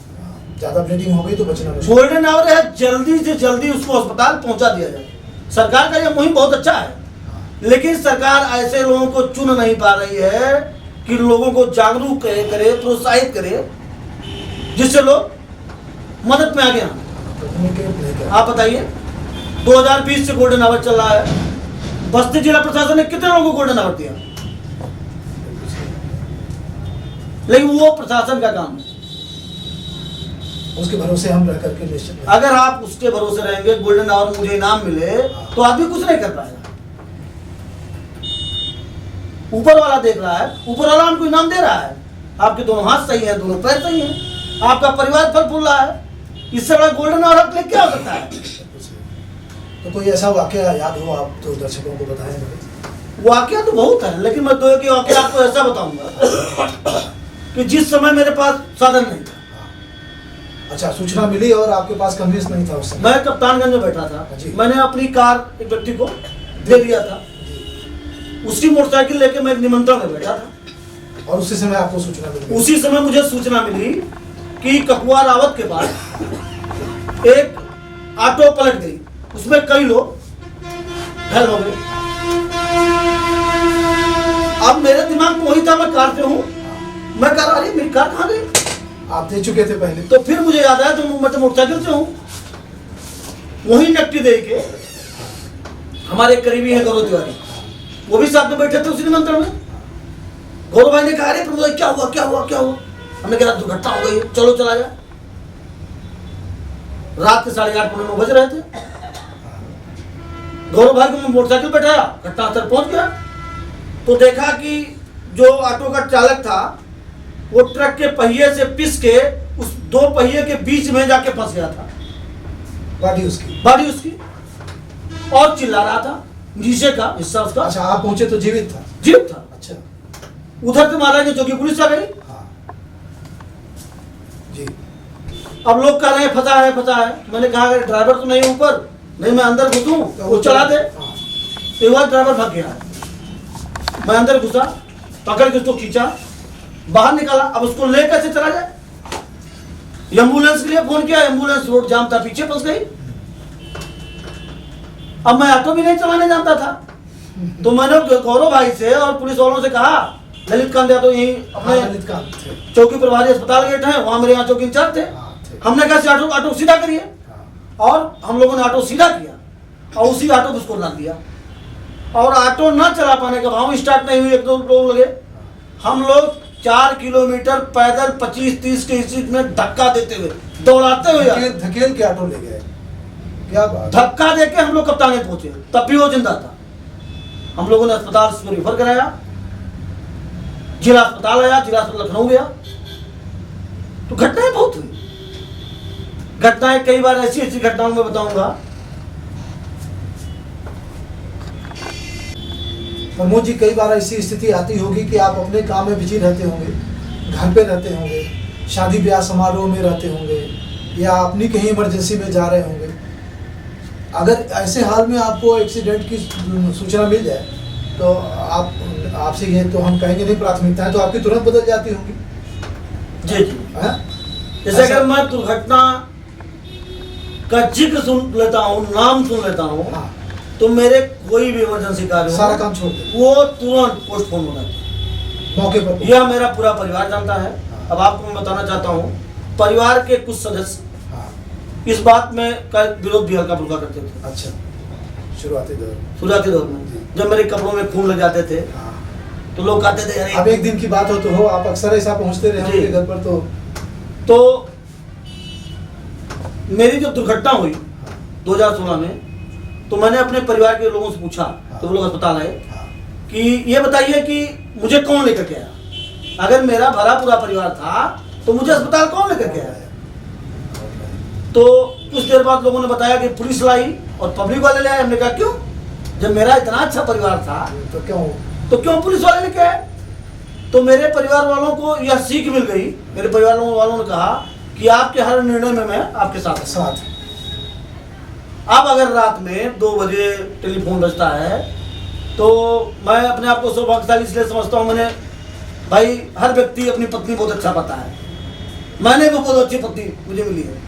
[SPEAKER 2] ज्यादा ब्लीडिंग हो गई तो बचना मुश्किल।
[SPEAKER 3] गोल्डन आवर है जल्दी से जल्दी उसको अस्पताल पहुंचा दिया जाए। सरकार का यह मुहिम बहुत अच्छा है, लेकिन सरकार ऐसे लोगों को चुन नहीं पा रही है कि लोगों को जागरूक करे, प्रोत्साहित करे, जिससे लोग मदद में आगे आए। आप बताइए, 2020 से गोल्डन आवर चल रहा है, बस्ती जिला प्रशासन ने कितने लोगों को गोल्डन आवर दिया? लेकिन वो प्रशासन का काम है।
[SPEAKER 2] उसके भरोसे हम रह करके निश्चित।
[SPEAKER 3] अगर आप उसके भरोसे रहेंगे, गोल्डन आवर मुझे इनाम मिले, तो आदमी कुछ नहीं कर पाएगा। ऊपर वाला देख रहा है, ऊपर वाला हमको इनाम दे रहा है, आपके दोनों हाथ सही हैं, दोनों पैर सही हैं, आपका परिवार फल फूल रहा है, इससे बड़ा गोल्डन आवर आपके लिए क्या हो सकता है?
[SPEAKER 2] तो कोई ऐसा वाकया याद हो आप तो दर्शकों को बताएं।
[SPEAKER 3] वाकया तो बहुत है, लेकिन मैं 2 एक वाकया आपको ऐसा बताऊंगा कि जिस समय मेरे पास साधन नहीं था।
[SPEAKER 2] अच्छा, सूचना मिली और आपके पास कन्वेंस नहीं था उस समय?
[SPEAKER 3] मैं कप्तानगंज में बैठा था,
[SPEAKER 2] जी।
[SPEAKER 3] मैंने अपनी कार एक व्यक्ति को दे दिया था, उसकी मोटरसाइकिल लेके मैं एक निमंत्रण में बैठा था
[SPEAKER 2] और उसी समय आपको सूचना मिली?
[SPEAKER 3] उसी समय मुझे सूचना मिली कि ककुआ रावत के पास एक ऑटो पलट गई, उसमें कई लोग घायल हो गए। अब मेरे दिमाग में वही था, मैं कार पे हूँ, मैं कार आ रही, मेरी कार कहाँ गई?
[SPEAKER 2] आप दे चुके थे पहले?
[SPEAKER 3] तो फिर मुझे याद आया, तो मैं तो मोटरसाइकिल से हूँ, वही नकटी दे के हमारे करीबी है गौरव तिवारी, वो भी साथ में बैठे थे उसी निमंत्रण में। गौरव भाई ने कहा, अरे प्रमोद क्या हुआ क्या हुआ क्या हुआ? हमने कहा दुर्घटना हो गई, चलो चला जा। रात के 8:30 पौने 9 बज रहे थे। गौरव भाई को मैं मोटरसाइकिल बैठाया, घटनास्थल पहुंच गया तो देखा कि जो ऑटो का चालक था वो ट्रक के पहिए से पिस के उस 2 पहिए के बीच में जाके फंस गया था।
[SPEAKER 2] बाडी
[SPEAKER 3] उसकी और चिल्ला रहा था, नीचे का हिस्सा उसका।
[SPEAKER 2] अच्छा, आप पहुंचे तो जीवित था?
[SPEAKER 3] जीवित था।
[SPEAKER 2] अच्छा।
[SPEAKER 3] उधर से महाराज चौकी पुलिस आ गई।
[SPEAKER 2] हाँ जी।
[SPEAKER 3] अब लोग कह रहे हैं फंसा है। मैंने कहा अगर ड्राइवर तो नहीं ऊपर, नहीं मैं अंदर घुसूं, वो चला दे।
[SPEAKER 2] हाँ।
[SPEAKER 3] तो वह ड्राइवर भाग गया। मैं अंदर घुसा, पकड़ के उसको खींचा, बाहर निकाला। अब उसको ले कैसे चला जाए? एम्बुलेंस के लिए फोन किया, एम्बुलेंस रोड जाम था, पीछे फंस गई। अब मैं ऑटो भी नहीं चलाने जानता था, तो मैंने गौरव भाई से और पुलिस वालों से कहा, ललित कांत यादव यही अपने चौकी प्रभारी अस्पताल गेट है, वहां मेरे यहाँ चौकी इंचार्ज थे। हमने कहा ऑटो सीधा करिए, और हम लोगों ने ऑटो सीधा किया और उसी ऑटो को उसको लग दिया। और ऑटो न चला पाने के बाद स्टार्ट नहीं हुई, 1-2 लोग लगे। हम लोग 4 किलोमीटर पैदल 25-30 के स्पीड में धक्का देते हुए, दौड़ाते हुए,
[SPEAKER 2] धकेल के ऑटो ले गए। क्या बात,
[SPEAKER 3] धक्का देके हम लोग कप्तान में पहुंचे, तब भी वो जिंदा था। हम लोगों ने अस्पताल से रिफर कराया, जिला अस्पताल आया, जिला अस्पताल लखनऊ गया। तो घटनाएं बहुत हुई, घटनाएं कई बार ऐसी घटनाओं में बताऊंगा।
[SPEAKER 2] प्रमोद जी, कई बार ऐसी स्थिति आती होगी कि आप अपने काम में बिजी रहते होंगे, घर पे रहते होंगे, शादी ब्याह समारोह में रहते होंगे, या अपनी कहीं इमरजेंसी में जा रहे होंगे। अगर ऐसे हाल में आपको एक्सीडेंट की सूचना मिल जाए तो आपसे ये तो हम कहेंगे नहीं प्राथमिकता है, तो आपकी तुरंत बदल जाती होगी।
[SPEAKER 3] जी जी, जैसे अगर मैं दुर्घटना का जिक्र सुन लेता हूँ, नाम सुन लेता हूँ, तो मेरे कोई भी इमरजेंसी कार्य हो,
[SPEAKER 2] सारा काम छोड़ दे,
[SPEAKER 3] वो तुरंत पोस्टपोन हो जाता है
[SPEAKER 2] मौके पर।
[SPEAKER 3] यह मेरा पूरा परिवार जानता है। अब आपको मैं बताना चाहता हूँ, परिवार के कुछ सदस्य इस बात में का विरोध भी हल्का फुल्का करते थे।
[SPEAKER 2] अच्छा, शुरुआती दौर
[SPEAKER 3] में जब मेरे कपड़ों में खून लग जाते थे, तो लोग कहते थे अरे,
[SPEAKER 2] अब एक दिन की बात हो तो हो, आप अक्सर ऐसा पहुंचते रहे होंगे घर पर।
[SPEAKER 3] तो मेरी जो दुर्घटना हुई 2016 में, तो मैंने अपने परिवार के लोगों से पूछा, तो वो लोग अस्पताल आए कि ये बताइए कि मुझे कौन लेकर के आया? अगर मेरा भरा पूरा परिवार था तो मुझे अस्पताल कौन लेकर के आया? तो कुछ देर बाद लोगों ने बताया कि पुलिस लाई और पब्लिक वाले ले आए। हमने कहा क्यों? जब मेरा इतना अच्छा परिवार था तो क्यों पुलिस वाले लेके आए? तो मेरे परिवार वालों को यह सीख मिल गई। मेरे परिवार वालों ने कहा कि आपके हर निर्णय में मैं आपके साथ। अब अगर रात में 2 बजे टेलीफोन बजता है तो मैं अपने आप को सौभाग्यशाली इसलिए समझता हूँ। मैंने भाई, हर व्यक्ति अपनी पत्नी बहुत अच्छा पाता है, मैंने भी बहुत अच्छी पत्नी मुझे मिली है,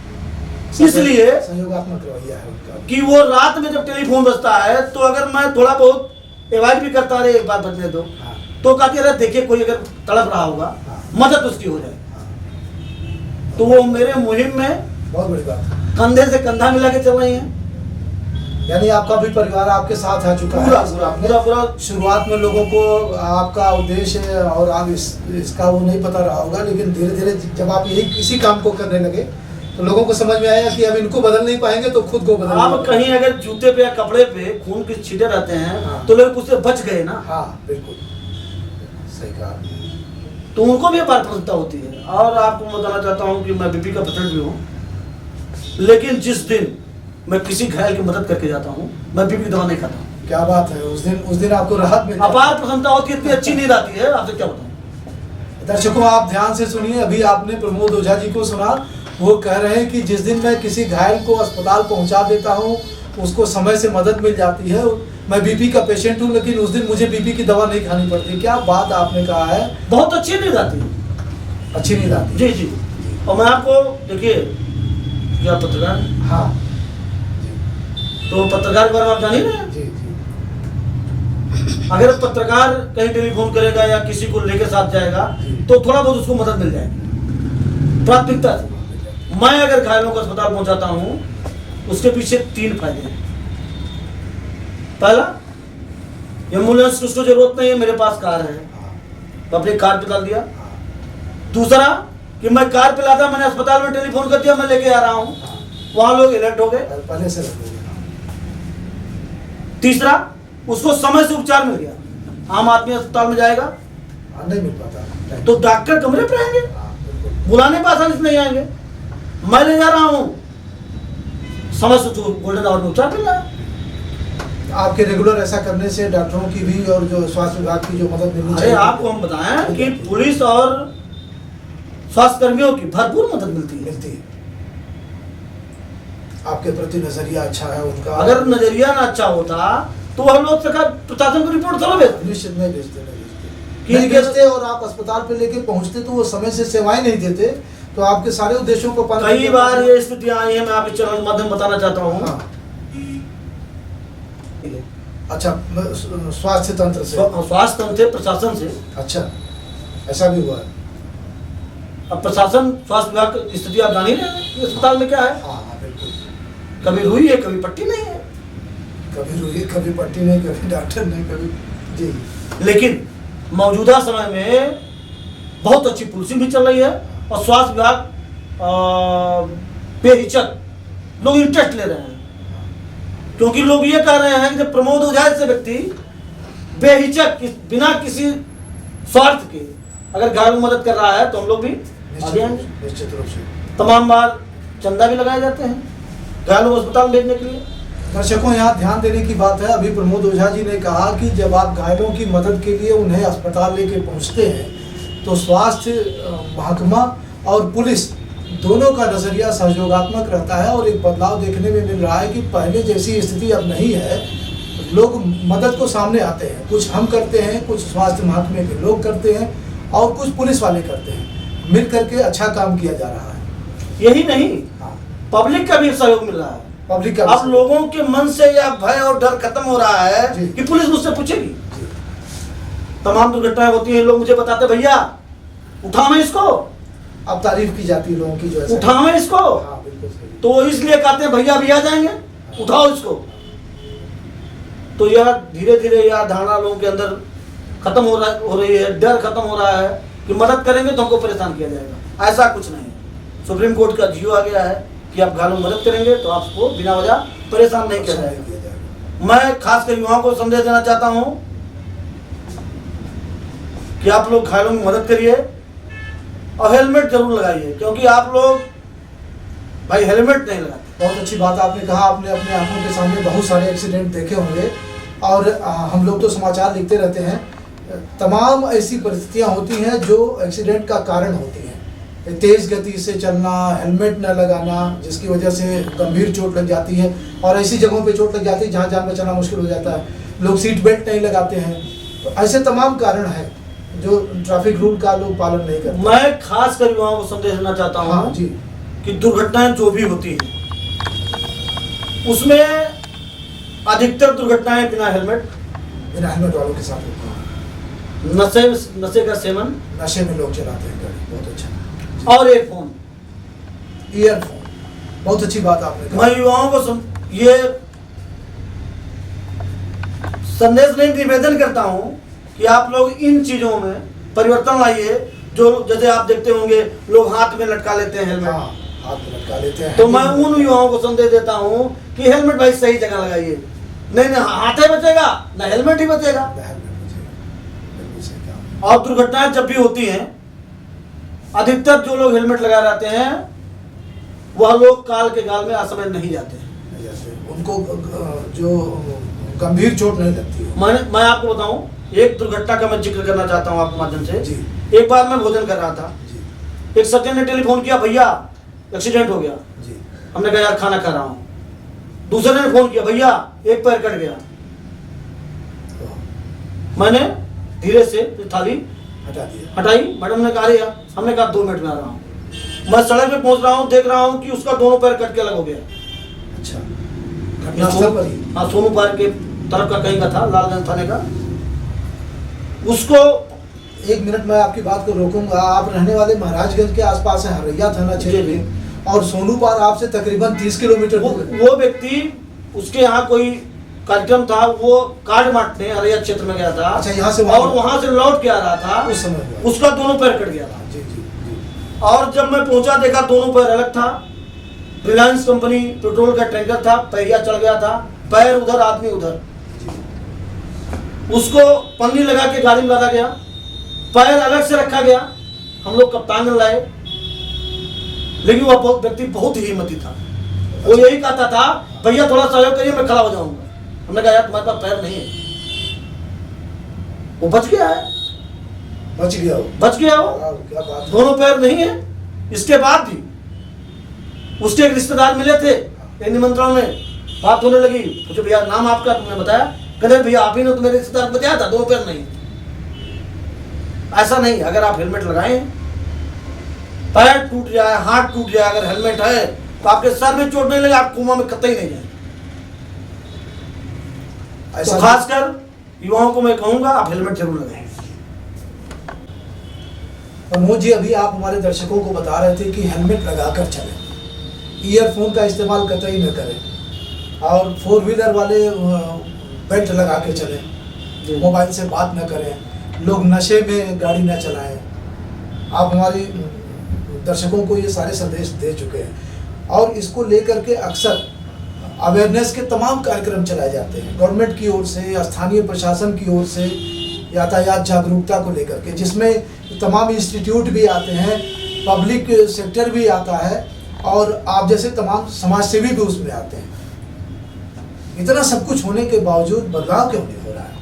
[SPEAKER 3] इसलिए
[SPEAKER 2] संयोगात्मक रवैया है उनका
[SPEAKER 3] कि वो रात में जब टेलीफोन बजता है तो अगर मैं थोड़ा बहुत अवॉइड भी करता रहे, एक बार बजने दो, तो कहते रहे देखिए कोई अगर तड़प रहा होगा, मदद उसकी हो जाए। तो वो मेरे मुहिम में
[SPEAKER 2] बहुत बड़ी बात है,
[SPEAKER 3] कंधे से कंधा मिला के चल रही हैं।
[SPEAKER 2] यानी आपका भी परिवार आपके साथ आ चुका है।
[SPEAKER 3] पूरा
[SPEAKER 2] शुरुआत में लोगों को आपका उद्देश्य और आप इसका वो नहीं पता रहा होगा, लेकिन धीरे धीरे जब आप इसी काम को करने लगे तो लोगों को समझ में आया कि अब इनको बदल नहीं पाएंगे तो खुद को बदल।
[SPEAKER 3] आप कहीं अगर जूते पे या कपड़े पे खून के छींटे रहते हैं तो लोग उससे बच गए ना।
[SPEAKER 2] हाँ बिल्कुल सही कहा।
[SPEAKER 3] तो उनको भी अपार प्रसन्नता होती है। और आपको बताना चाहता हूँ कि मैं बीपी का पेशेंट भी हूँ, लेकिन जिस दिन मैं किसी घायल की मदद करके जाता हूँ, मैं बीपी की दवा नहीं खाता हूँ।
[SPEAKER 2] क्या बात है, उस दिन आपको राहत मिली,
[SPEAKER 3] अपार प्रसन्नता होती है, इतनी अच्छी नींद आती है, आपसे क्या बताऊँ।
[SPEAKER 2] दर्शकों आप ध्यान से सुनिए, अभी आपने प्रमोद ओझा जी को सुना। वो कह रहे हैं कि जिस दिन मैं किसी घायल को अस्पताल पहुंचा देता हूं, उसको समय से मदद मिल जाती है। मैं बीपी का पेशेंट हूं, लेकिन उस दिन मुझे बीपी की दवा नहीं खानी पड़ती। क्या बात आपने कहा है,
[SPEAKER 3] बहुत अच्छी नींद आती है,
[SPEAKER 2] अच्छी नींद आती है।
[SPEAKER 3] जी जी। और मैं आपको देखिए, क्या पत्रकार,
[SPEAKER 2] हाँ
[SPEAKER 3] तो पत्रकार के बारे में आप जानिए ना।
[SPEAKER 2] जी जी।
[SPEAKER 3] अगर पत्रकार कहीं टेलीफोन करेगा या किसी को लेके साथ जाएगा तो थोड़ा बहुत उसको मदद मिल जाएगी प्राथमिकता से। मैं अगर घायलों को अस्पताल पहुंचाता हूं, उसके पीछे 3 फायदे हैं। पहला, एम्बुलेंस की उसको जरूरत नहीं है, मेरे पास कार है, तो अपनी कार पे डाल दिया। दूसरा कि मैं कार पे लाता, मैंने अस्पताल में टेलीफोन कर दिया, मैं लेके आ रहा हूं, वहां लोग अलर्ट हो गए
[SPEAKER 2] पहले से।
[SPEAKER 3] तीसरा, उसको समय से उपचार मिल गया। आम आदमी अस्पताल में जाएगा,
[SPEAKER 2] नहीं मिल पाता,
[SPEAKER 3] तो डॉक्टर कमरे पर आएंगे, बुलाने पर आसानी से नहीं आएंगे। मैं ले जा रहा हूं, समय से गोल्डन आवर में उपचार मिल रहा है।
[SPEAKER 2] आपके रेगुलर ऐसा करने से डॉक्टरों की भी और जो स्वास्थ्य विभाग की जो मदद मिलनी चाहिए,
[SPEAKER 3] आपको हम बताएं कि पुलिस और स्वास्थ्य कर्मियों की भरपूर मदद मिलती है।
[SPEAKER 2] आपके प्रति नजरिया अच्छा है उनका।
[SPEAKER 3] अगर नजरिया ना अच्छा होता तो हम लोग सरकार प्रशासन को रिपोर्ट थोड़ा भेजते
[SPEAKER 2] निश्चित नहीं भेजते
[SPEAKER 3] कि
[SPEAKER 2] नहीं
[SPEAKER 3] इनके-
[SPEAKER 2] भेजते, और आप अस्पताल पे लेके पहुंचते तो वो समय से सेवाएं नहीं देते, तो आपके सारे उद्देश्यों को पालन
[SPEAKER 3] कई बार ये स्थितियां आई है, मैं आपके चैनल के माध्यम बताना चाहता हूँ।
[SPEAKER 2] हाँ। अच्छा, स्वास्थ्य तंत्र से,
[SPEAKER 3] स्वास्थ्य तंत्र से, प्रशासन से।
[SPEAKER 2] अच्छा ऐसा भी हुआ है।
[SPEAKER 3] अब प्रशासन स्वास्थ्य विभाग की स्थिति आप जान ही रहे हैं कि अस्पताल में क्या है,
[SPEAKER 2] हाँ हाँ बिल्कुल,
[SPEAKER 3] कभी रुई है कभी पट्टी नहीं है।
[SPEAKER 2] कभी रुई, कभी पट्टी नहीं, कभी डॉक्टर नहीं, कभी जी।
[SPEAKER 3] लेकिन मौजूदा समय में बहुत अच्छी पुलिसिंग भी चल रही है और स्वास्थ्य विभाग बेहिचक लोग इंटरेस्ट ले रहे हैं, क्योंकि लोग ये कह रहे हैं कि जब प्रमोद ओझा जैसे व्यक्ति बेहिचक बिना किसी स्वार्थ के अगर घायलों की मदद कर रहा है तो हम लोग भी आगे आएंगे।
[SPEAKER 2] निश्चित रूप से
[SPEAKER 3] तमाम बार चंदा भी लगाए जाते हैं घायलों को अस्पताल भेजने के लिए।
[SPEAKER 2] दर्शकों, यहाँ ध्यान देने की बात है, अभी प्रमोद ओझा जी ने कहा कि जब आप घायलों की मदद के लिए उन्हें अस्पताल लेके पहुँचते हैं तो स्वास्थ्य महकमा और पुलिस दोनों का नजरिया सहयोगात्मक रहता है, और एक बदलाव देखने में मिल रहा है कि पहले जैसी स्थिति अब नहीं है। लोग मदद को सामने आते हैं, कुछ हम करते हैं, कुछ स्वास्थ्य महकमे के लोग करते हैं और कुछ पुलिस वाले करते हैं, मिल करके अच्छा काम किया जा रहा है।
[SPEAKER 3] यही नहीं,
[SPEAKER 2] हाँ,
[SPEAKER 3] पब्लिक का भी सहयोग मिल रहा है।
[SPEAKER 2] पब्लिक का
[SPEAKER 3] अब लोगों के मन से यह भय और डर खत्म हो रहा है
[SPEAKER 2] जी।
[SPEAKER 3] कि पुलिस मुझसे पूछेगी।
[SPEAKER 2] जी।
[SPEAKER 3] तमाम दुर्घटनाएं होती हैं, लोग मुझे बताते भैया उठाओ इसको,
[SPEAKER 2] अब तारीफ की जाती है लोगों की, जो ऐसा
[SPEAKER 3] उठाओ इसको,
[SPEAKER 2] हाँ बिल्कुल सही।
[SPEAKER 3] तो इसलिए कहते हैं भैया भी आ जाएंगे, उठाओ इसको। तो यह धीरे धीरे यह धारणा लोगों के अंदर खत्म हो रही है, डर खत्म हो रहा है कि मदद करेंगे तो हमको परेशान किया जाएगा। ऐसा कुछ नहीं है। सुप्रीम कोर्ट का जियो आ गया है कि आप घायलों की मदद करेंगे तो आपको बिना वजह परेशान नहीं किया जाएगा। मैं खासकर युवाओं को संदेश देना चाहता हूं कि आप लोग घायलों की मदद करिए और हेलमेट जरूर लगाइए, क्योंकि आप लोग भाई हेलमेट नहीं लगाते।
[SPEAKER 2] बहुत अच्छी बात आपने कहा, आपने अपने आंखों के सामने बहुत सारे एक्सीडेंट देखे होंगे, और हम लोग तो समाचार लिखते रहते हैं। तमाम ऐसी परिस्थितियां होती हैं जो एक्सीडेंट का कारण होती हैं। तेज गति से चलना, हेलमेट न लगाना, जिसकी वजह से गंभीर चोट लग जाती है, और ऐसी जगहों पे चोट लग जाती है जहां जान बचाना मुश्किल हो जाता है। लोग सीट बेल्ट नहीं लगाते हैं, तो ऐसे तमाम कारण हैं जो ट्रैफिक रूल का लोग पालन नहीं करते।
[SPEAKER 3] मैं खासकर युवाओं को संदेश देना चाहता हूं
[SPEAKER 2] हाँ जी,
[SPEAKER 3] कि दुर्घटनाएं जो भी होती हैं उसमें अधिकतर दुर्घटनाएं बिना हेलमेट,
[SPEAKER 2] बिना हेलमेट वालों के साथ होता है।
[SPEAKER 3] नशे का सेवन
[SPEAKER 2] नशे में लोग चलाते हैं गाड़ी। बहुत अच्छा।
[SPEAKER 3] और एक फोन।
[SPEAKER 2] ईयरफोन, बहुत अच्छी बात आपने कहा।
[SPEAKER 3] मैं युवाओं को ये संदेश नहीं, निवेदन करता हूं कि आप लोग इन चीजों में परिवर्तन लाइए। जो जैसे आप देखते होंगे लोग हाथ में लटका लेते हैं हेलमेट,
[SPEAKER 2] हाँ, हाथ में लटका लेते हैं।
[SPEAKER 3] तो मैं उन युवाओं को संदेश देता हूं कि हेलमेट भाई सही जगह लगाइए। नहीं हाथ ही बचेगा ना हेलमेट ही बचेगा।
[SPEAKER 2] बिल्कुल सही कहा।
[SPEAKER 3] और दुर्घटनाएं जब भी होती हैं, अधिकतर जो लोग हेलमेट लगा रहते हैं वह लोग काल के गाल में असमय नहीं जाते हैं।
[SPEAKER 2] जैसे उनको जो गंभीर चोट नहीं लगती है।
[SPEAKER 3] मैं आपको बताऊं, एक दुर्घटना का मैं जिक्र करना चाहता हूं आपके माध्यम से।
[SPEAKER 2] जी।
[SPEAKER 3] एक बार मैं भोजन कर रहा था,
[SPEAKER 2] जी
[SPEAKER 3] एक सज्जन ने टेलीफोन किया, भैया एक्सीडेंट हो गया।
[SPEAKER 2] जी।
[SPEAKER 3] हमने कहा यार खाना खा रहा हूं। दूसरे ने फोन किया, भैया एक पैर कट गया। मैंने धीरे से थाली
[SPEAKER 2] हटा दिया।
[SPEAKER 3] हटाई, मैडम ने कहा अरे यार, हमने कहा 2 मिनट में आ रहा हूँ। मैं सड़क पे पहुंच रहा हूँ, देख रहा हूँ कि उसका दोनों पैर कट के अलग हो गया।
[SPEAKER 2] अच्छा, घटनास्थल पर ही।
[SPEAKER 3] हाँ, सोनू पार्क के तरफ का कहीं का था, लालगंज थाने का। उसको
[SPEAKER 2] 1 मिनट में आपकी बात को रोकूंगा। आप रहने वाले महाराजगंज के आसपास है, हरैया थाना क्षेत्र
[SPEAKER 3] जी,
[SPEAKER 2] में, और सोनू पार आपसे तकरीबन 30 किलोमीटर दूर है।
[SPEAKER 3] वो व्यक्ति, उसके यहाँ कोई कार्यक्रम था, वो कार्ड बांटने हरैया क्षेत्र में गया था।
[SPEAKER 2] अच्छा, यहाँ से
[SPEAKER 3] और वहां से लौट के आ रहा था,
[SPEAKER 2] उस समय हुआ।
[SPEAKER 3] उसका दोनों पैर कट गया था।
[SPEAKER 2] जी जी जी।
[SPEAKER 3] और जब मैं पहुंचा देखा दोनों पैर अलग था। रिलायंस कंपनी पेट्रोल का टैंकर था, पहिया चढ़ गया था, पैर उधर आदमी उधर। उसको पन्नी लगा के गाड़ी में लादा गया, पैर अलग से रखा गया। हम लोग कप्तान लाए, लेकिन वह व्यक्ति बहुत ही हिम्मती था। वो यही कहता था भैया थोड़ा सहयोग करिए, मैं खड़ा हो जाऊंगा। हमने कहा यार तुम्हारे पास पैर नहीं है। वो बच गया है,
[SPEAKER 2] बच गया वो।
[SPEAKER 3] बच गया वो।
[SPEAKER 2] क्या बात है।
[SPEAKER 3] दोनों पैर नहीं है। इसके बाद भी उसके एक रिश्तेदार मिले थे, एक निमंत्रण में बात होने लगी। पूछे भैया नाम आपका? तुमने बताया कहते भैया आप ही ने तो मेरे रिश्तेदार को बचाया था, 2 पैर नहीं। ऐसा नहीं, अगर आप हेलमेट लगाएं, पैर टूट जाए, हाथ टूट जाए, अगर हेलमेट है तो आपके सर में चोट नहीं लगे, आप कोमा में कतई नहीं जाए। तो खासकर युवाओं को मैं कहूंगा आप हेलमेट जरूर लगाएं।
[SPEAKER 2] प्रमोद जी, अभी आप हमारे दर्शकों को बता रहे थे कि हेलमेट लगाकर चलें, ईयरफोन का इस्तेमाल कतई न करें, और 4 व्हीलर वाले बेल्ट लगा के चलें, मोबाइल से बात न करें, लोग नशे में गाड़ी न चलाएं। आप हमारे दर्शकों को ये सारे संदेश दे चुके हैं, और इसको लेकर के अक्सर अवेयरनेस के तमाम कार्यक्रम चलाए जाते हैं गवर्नमेंट की ओर से, स्थानीय प्रशासन की ओर से, यातायात जागरूकता को लेकर के, जिसमें तमाम इंस्टीट्यूट भी आते हैं, पब्लिक सेक्टर भी आता है, और आप जैसे तमाम समाजसेवी भी उसमें आते हैं। इतना सब कुछ होने के बावजूद बदलाव क्यों नहीं हो रहा है?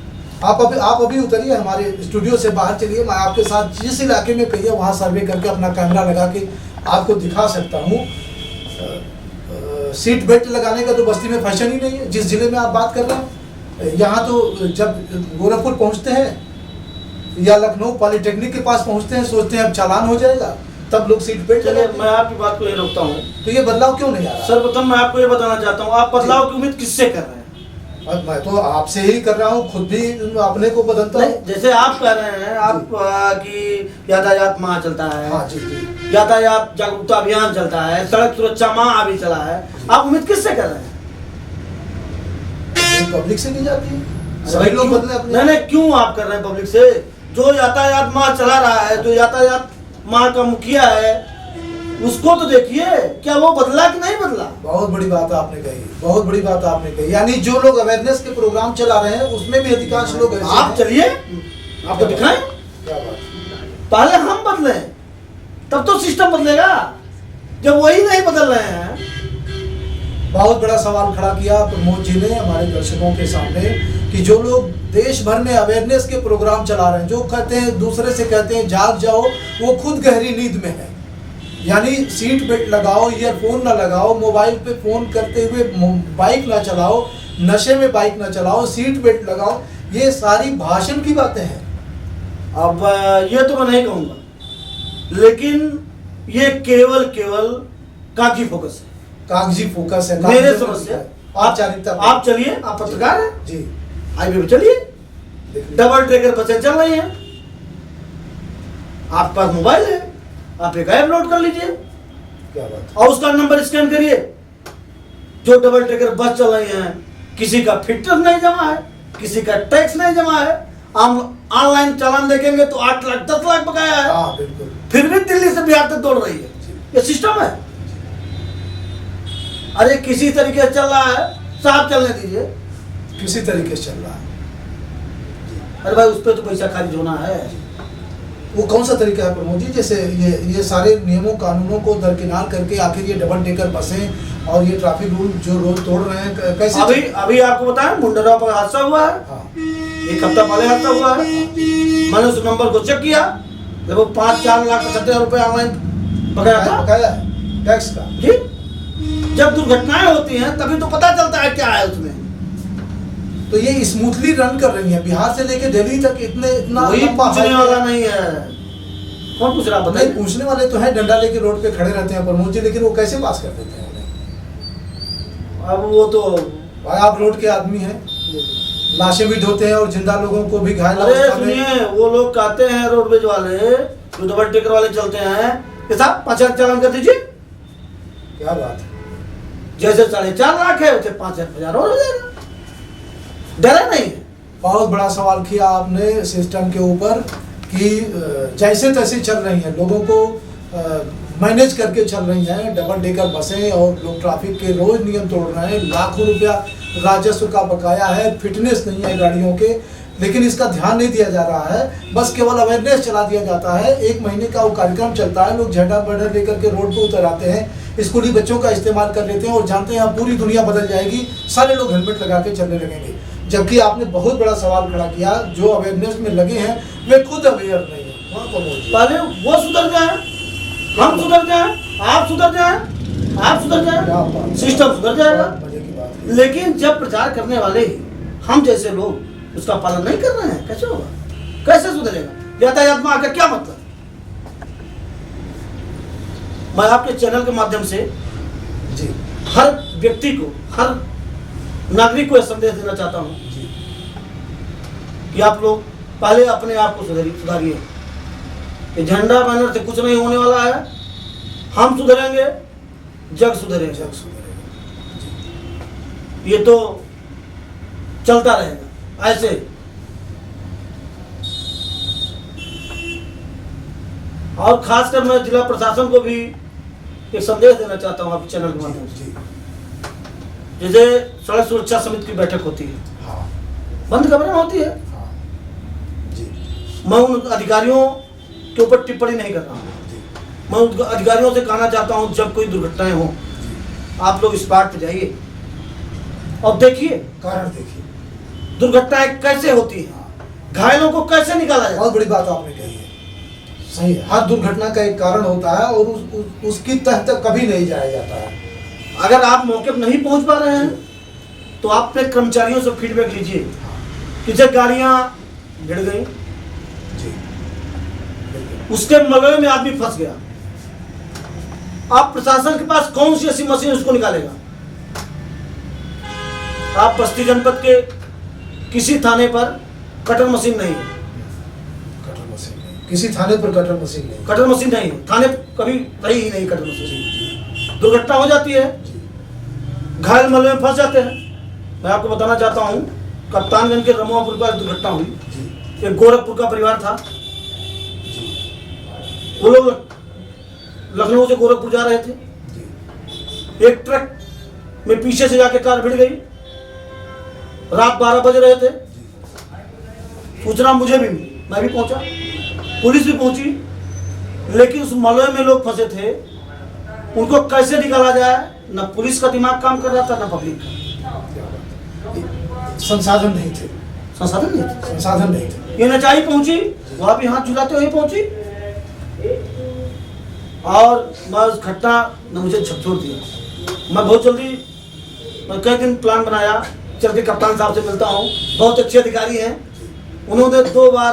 [SPEAKER 2] आप अभी उतरिए, हमारे स्टूडियो से बाहर चलिए, मैं आपके साथ जिस इलाके में कहिए वहाँ सर्वे करके अपना कैमरा लगा के आपको दिखा सकता हूँ। सीट बेल्ट लगाने का तो बस्ती में फैशन ही नहीं है, जिस जिले में आप बात कर रहे हैं। यहाँ तो जब गोरखपुर पहुँचते हैं या लखनऊ पॉलिटेक्निक के पास पहुँचते हैं, सोचते हैं अब चालान हो जाएगा, तब लोग सीट बेल्ट
[SPEAKER 3] चलिए,
[SPEAKER 2] लगाते हैं।
[SPEAKER 3] मैं आपकी बात को ये रोकता हूँ।
[SPEAKER 2] तो ये बदलाव क्यों नहीं आ रहा?
[SPEAKER 3] सर्वप्रथम मैं आपको ये बताना चाहता हूँ, आप बदलाव की उम्मीद किससे कर रहे हैं?
[SPEAKER 2] मैं तो आपसे ही कर रहा हूँ, खुद भी अपने को बदलता
[SPEAKER 3] नहीं,
[SPEAKER 2] हूँ।
[SPEAKER 3] जैसे आप कह रहे हैं आप कि यातायात माह चलता है,
[SPEAKER 2] हाँ जी जी,
[SPEAKER 3] यातायात जागरूकता अभियान चलता है, सड़क सुरक्षा माह अभी चला है, आप उम्मीद किससे कर रहे हैं?
[SPEAKER 2] पब्लिक से नहीं जाती है, सभी लोग बदले अपने।
[SPEAKER 3] नहीं, क्यों आप कर रहे हैं पब्लिक से? जो यातायात माह चला रहा है, जो यातायात माह का मुखिया है, उसको तो देखिए, क्या वो बदला कि नहीं बदला?
[SPEAKER 2] बहुत बड़ी बात आपने कही, बहुत बड़ी बात आपने कही। यानी जो लोग अवेयरनेस के प्रोग्राम चला रहे हैं उसमें भी अधिकांश लोग ऐसे
[SPEAKER 3] आप
[SPEAKER 2] हैं।
[SPEAKER 3] चलिए, आपको दिखाएं,
[SPEAKER 2] क्या बात?
[SPEAKER 3] पहले हम बदले तब तो सिस्टम बदलेगा। जब वही नहीं बदल रहे हैं।
[SPEAKER 2] बहुत बड़ा सवाल खड़ा किया प्रमोद जी ने हमारे दर्शकों के सामने कि जो लोग देश भर में अवेयरनेस के प्रोग्राम चला रहे हैं, जो कहते हैं दूसरे से कहते हैं जाग जाओ, वो खुद गहरी नींद में है। यानी सीट बेल्ट लगाओ, ईयरफोन ना लगाओ, मोबाइल पे फोन करते हुए बाइक ना चलाओ, नशे में बाइक ना चलाओ, सीट बेल्ट लगाओ, ये सारी भाषण की बातें हैं।
[SPEAKER 3] अब ये तो मैं नहीं कहूँगा, लेकिन ये केवल कागजी फोकस है,
[SPEAKER 2] कागजी फोकस है,
[SPEAKER 3] मेरे समझ से। आप चलिए, आप पत्रकार हैं
[SPEAKER 2] जी,
[SPEAKER 3] हाईवे पे चलिए, डबल ट्रैकर बसें चल रही हैं, आपके पास मोबाइल है, आप एक ऐप लोड कर लीजिए,
[SPEAKER 2] क्या बात,
[SPEAKER 3] और उसका नंबर स्कैन करिए। जो डबल ट्रैकर बस चल रही हैं, किसी का फिटनेस नहीं जमा है, किसी का टैक्स नहीं जमा है, ऑनलाइन चालान देखेंगे तो 8 लाख 10 लाख बकाया है।
[SPEAKER 2] हाँ बिल्कुल,
[SPEAKER 3] फिर भी दिल्ली से बिहार तक दौड़ रही है। ये सिस्टम है। अरे किसी तरीके से चल रहा है, साफ चलने दीजिए।
[SPEAKER 2] किसी तरीके से चल रहा है।
[SPEAKER 3] अरे भाई उस पर तो पैसा खारिज होना है।
[SPEAKER 2] वो कौन सा तरीका है प्रमोद जी? जैसे ये सारे नियमों कानूनों को दरकिनार करके आखिर ये डबल डेकर बसें और ये ट्रैफिक रूल जो रोज तोड़ रहे हैं, कैसे?
[SPEAKER 3] अभी आपको बताएं, मुंडरा पर हादसा हुआ है।
[SPEAKER 2] हाँ,
[SPEAKER 3] 1 हफ्ता पहले हादसा हुआ है। मैंने उस नंबर को चेक किया, जब वो 5-4 लाख 70 रुपए ऑनलाइन बकाया था,
[SPEAKER 2] बकाया टैक्स का।
[SPEAKER 3] जी, जब दुर्घटनाएं होती हैं तभी तो पता चलता है क्या है उसमें।
[SPEAKER 2] तो ये स्मूथली रन कर रही है, बिहार से लेके दिल्ली तक इतना
[SPEAKER 3] कोई
[SPEAKER 2] लंबा
[SPEAKER 3] पूछने
[SPEAKER 2] हाईवे
[SPEAKER 3] वाला नहीं है। कौन पूछ रहा
[SPEAKER 2] नहीं,
[SPEAKER 3] बताइए?
[SPEAKER 2] पूछने वाले तो हैं, डंडा लेके रोड पे खड़े रहते हैं प्रमोद जी, लेकिन वो कैसे पास कर देते हैं उन्हें?
[SPEAKER 3] अब वो तो
[SPEAKER 2] भाई आप रोड के आदमी हैं, लाशें भी ढोते हैं और जिंदा लोगों को भी घायल
[SPEAKER 3] अरे
[SPEAKER 2] अवस्था में।
[SPEAKER 3] सुनिए, वो लोग कहते हैं रोडवेज वाले, जो डबल टिकर वाले चलते हैं, कि साहब 5,000 चालान कर दीजिए।
[SPEAKER 2] क्या बात है?
[SPEAKER 3] जैसे 4.5 लाख है वैसे 5,000 और हो जाएगा। डरा नहीं है।
[SPEAKER 2] बहुत बड़ा सवाल किया आपने सिस्टम के ऊपर कि जैसे तैसे चल रही हैं, लोगों को मैनेज करके चल रही हैं डबल डेकर बसें, और लोग ट्रैफिक के रोज नियम तोड़ रहे हैं, लाखों रुपया राजस्व का बकाया है, फिटनेस नहीं है गाड़ियों के, लेकिन इसका ध्यान नहीं दिया जा रहा है। बस केवल अवेयरनेस चला दिया जाता है। 1 महीने का वो कार्यक्रम चलता है, लोग झंडा बर्डर लेकर के रोड पर उतर आते हैं, स्कूली बच्चों का इस्तेमाल कर लेते हैं और जानते हैं अब पूरी दुनिया बदल जाएगी, सारे लोग हेलमेट लगा के चलने लगेंगे। जबकि आपने बहुत बड़ा सवाल खड़ा किया, जो अवेयरनेस में लगे हैं वे खुद अवेयर नहीं है।
[SPEAKER 3] पहले वो सुधर जाए, हम सुधर जाए, आप सुधर जाए, आप सुधर जाए, सिस्टम सुधर जाएगा।
[SPEAKER 2] मजे की बात है।
[SPEAKER 3] लेकिन जब प्रचार करने वाले हम जैसे लोग उसका पालन नहीं कर रहे हैं, कैसे होगा, कैसे सुधरेगा? यातायात में आकर क्या मतलब? मैं आपके चैनल के माध्यम से
[SPEAKER 2] जी
[SPEAKER 3] हर व्यक्ति को, हर नागरिक को यह संदेश देना चाहता हूं
[SPEAKER 2] जी
[SPEAKER 3] कि आप लोग पहले अपने आप को सुधारिए। ये झंडा बैनर से कुछ नहीं होने वाला है। हम सुधरेंगे, जग सुधरेगा।
[SPEAKER 2] जग सुधरेगा।
[SPEAKER 3] ये तो चलता रहेगा ऐसे। और खासकर मैं जिला प्रशासन को भी एक संदेश देना चाहता हूं आपके चैनल के माध्यम से।
[SPEAKER 2] जी
[SPEAKER 3] जैसे सड़क सुरक्षा समिति की बैठक होती है,
[SPEAKER 2] हाँ
[SPEAKER 3] बंद कमरे में होती है,
[SPEAKER 2] हाँ जी
[SPEAKER 3] मैं उन अधिकारियों के ऊपर टिप्पणी नहीं कर रहा हूँ।
[SPEAKER 2] जी
[SPEAKER 3] मैं उन अधिकारियों से कहना चाहता हूँ, जब कोई दुर्घटनाएं हो आप लोग स्पॉट पे जाइए और देखिए
[SPEAKER 2] कारण देखिए,
[SPEAKER 3] दुर्घटनाएं कैसे होती हैं, घायलों को कैसे निकाला जाए।
[SPEAKER 2] बहुत बड़ी बात आपने कही है, सही है। हर दुर्घटना का एक कारण होता है और उसकी तह तक कभी नहीं जाया जाता है।
[SPEAKER 3] अगर आप मौके पर नहीं पहुंच पा रहे हैं तो आप अपने कर्मचारियों से फीडबैक लीजिए कि जब गाड़ियां गिर गई,
[SPEAKER 2] जी
[SPEAKER 3] उसके मलबे में आदमी फंस गया, आप प्रशासन के पास कौन सी ऐसी मशीन उसको निकालेगा? आप बस्ती जनपद के किसी थाने पर कटर मशीन नहीं है,
[SPEAKER 2] कटर मशीन नहीं, किसी थाने पर कटर मशीन नहीं।
[SPEAKER 3] कटर मशीन नहीं है, थाने कभी रही ही नहीं कटर मशीन। दुर्घटना हो जाती है, घायल मलबे में फंस जाते हैं। मैं आपको बताना चाहता हूँ, कप्तानगंज के रमुआपुर पर दुर्घटना हुई।
[SPEAKER 2] जी
[SPEAKER 3] एक गोरखपुर का परिवार था, वो लोग लखनऊ से गोरखपुर जा रहे थे।
[SPEAKER 2] जी
[SPEAKER 3] एक ट्रक में पीछे से जाके कार भिड़ गई। रात 12 बज रहे थे। सूचना मुझे भी मिली, मैं भी पहुंचा, पुलिस भी पहुंची, लेकिन उस मलबे में लोग फंसे थे, उनको कैसे निकाला जाए, न पुलिस का दिमाग काम कर रहा था, न पब्लिक का।
[SPEAKER 2] संसाधन नहीं थे,
[SPEAKER 3] संसाधन नहीं थे,
[SPEAKER 2] संसाधन नहीं थे।
[SPEAKER 3] ये नचाई पहुंची, वहां भी हाथ झुलाते हुए पहुंची, और बस घटना ने मुझे झकझोर दिया। मैं बहुत जल्दी, मैं कई दिन प्लान बनाया, चल के कप्तान साहब से मिलता हूँ, बहुत अच्छे अधिकारी हैं, उन्होंने 2 बार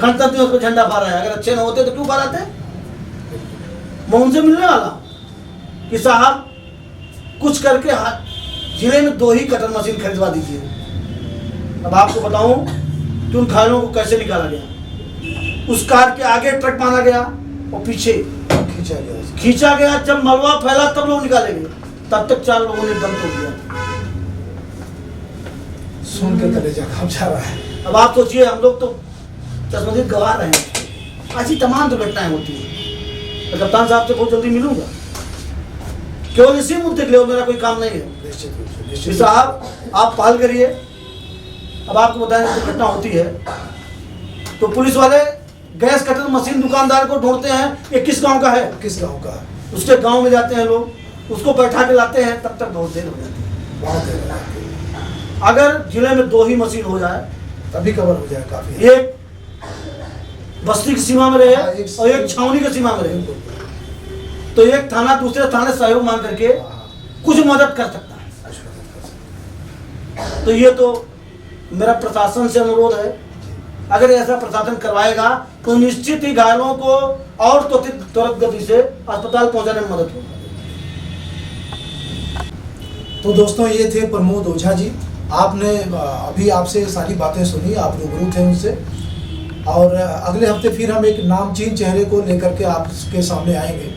[SPEAKER 3] गणतंत्र दिवस पर झंडा फहराया है। अगर अच्छे न होते तो क्यों फहराते? मैं उनसे मिलने वाला कि साहब कुछ करके जिले में 2 ही कटर मशीन खरीदवा दीजिए। अब आपको बताऊं कि उन घायलों को कैसे निकाला गया। उस कार के आगे ट्रक मारा गया और पीछे खींचा गया। जब मलबा फैला तब लोग निकाले गए, तब तक 4 लोगों ने दम तोड़ दिया।
[SPEAKER 2] सुन के कलेजा कांप जा रहा है।
[SPEAKER 3] अब आप सोचिए, हम लोग तो चश्मदीद गवा रहे हैं, ऐसी तमाम दुर्घटनाएं होती हैं। तो कप्तान साहब से बहुत जल्दी मिलूंगा, केवल इसी मुद्दे के लिए, मेरा कोई काम नहीं है।
[SPEAKER 2] निश्चित रूप से,
[SPEAKER 3] जी
[SPEAKER 2] निश्चित
[SPEAKER 3] साहब, आप पहल करिए। अब आपको बताएं, दुर्घटना होती है तो पुलिस वाले गैस कटर मशीन दुकानदार को ढूंढते हैं, ये किस गांव का है,
[SPEAKER 2] किस गांव का है?
[SPEAKER 3] उसके गांव में जाते हैं लोग, उसको बैठा के लाते हैं, तब तक बहुत देर हो जाती है।
[SPEAKER 2] बहुत देर हो जाती है।
[SPEAKER 3] अगर जिले में 2 ही मशीन हो जाए,
[SPEAKER 2] तभी कवर हो जाए काफी।
[SPEAKER 3] एक बस्ती की सीमा में रहे
[SPEAKER 2] हाँ,
[SPEAKER 3] और एक छावनी की सीमा में रहे, तो एक थाना दूसरे थाने सहयोग मांग करके कुछ मदद कर सकता है। तो ये तो मेरा प्रशासन से अनुरोध है, अगर ऐसा प्रशासन करवाएगा तो निश्चित ही घायलों को और त्वरित गति से अस्पताल पहुंचाने में मदद होगी।
[SPEAKER 2] तो दोस्तों, ये थे प्रमोद ओझा जी। आपने अभी आपसे सारी बातें सुनी, आप रूबरू थे उनसे, और अगले हफ्ते फिर हम एक नामचीन चेहरे को लेकर के आपके सामने आएंगे।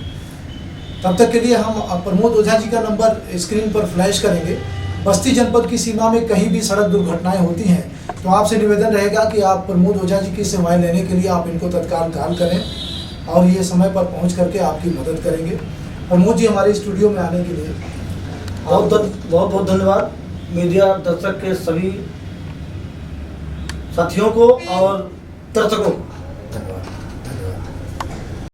[SPEAKER 2] तब तक के लिए हम प्रमोद ओझा जी का नंबर स्क्रीन पर फ्लैश करेंगे। बस्ती जनपद की सीमा में कहीं भी सड़क दुर्घटनाएं होती हैं तो आपसे निवेदन रहेगा कि आप प्रमोद ओझा जी की सेवाएं लेने के लिए आप इनको तत्काल कॉल करें और ये समय पर पहुंच करके आपकी मदद करेंगे। प्रमोद जी, हमारे स्टूडियो में आने के लिए
[SPEAKER 3] बहुत बहुत धन्यवाद। मीडिया दर्शक के सभी साथियों को और दर्शकों को
[SPEAKER 2] धन्यवाद।